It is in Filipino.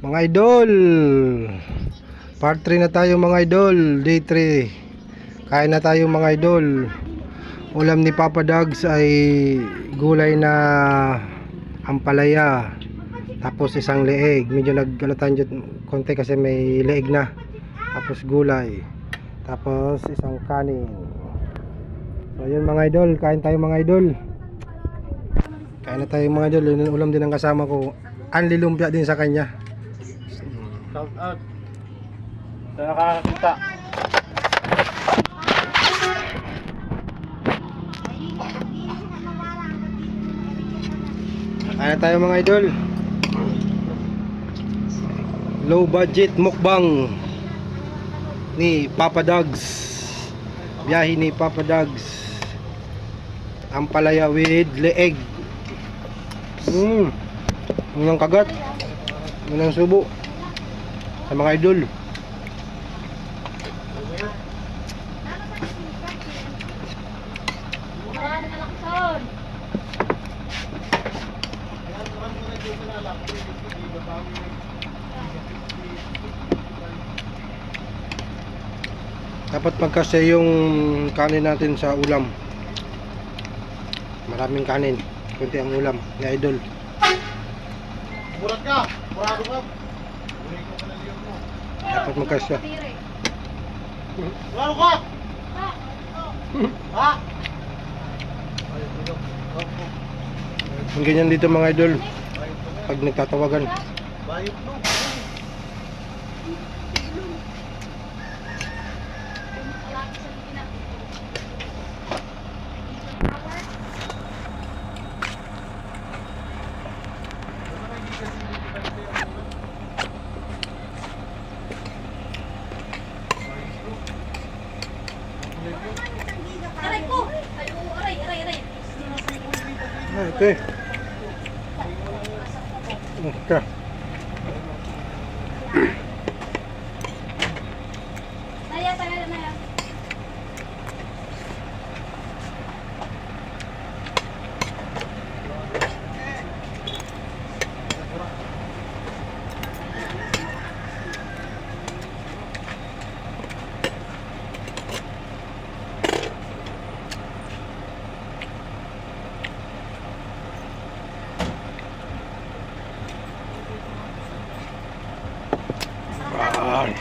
Mga idol, part 3 na tayo mga idol. Day 3. Kain na tayo mga idol. Ulam ni Papa Dogs ay gulay na ampalaya, tapos isang leeg. Medyo naggalatan dyan konti kasi may leeg na. Tapos gulay, tapos isang kanin. So yun mga idol, kain tayo mga idol. Kain na tayo mga idol. Yun ang ulam din ang kasama ko. Anli lumpia din sa kanya. Shout out sa nakakakita. Kaya tayo mga idol. Low budget mukbang ni Papa Dogs. Biyahe ni Papa Dogs. Ampalaya with leeg. Unang kagat. Unang subo sa mga idol. Dapat magkasya yung kanin natin sa ulam. Maraming kanin, kunti ang ulam ni idol. Murat ka! Murado ka! Dapat magkasya. Murado ka! Ha? Ang ganyan dito mga idol, pag nagtatawagan. Bayot no! Aray ko! Aray, aray, aray. Ito eh. Okay. Naya, tayo na yan. Ay.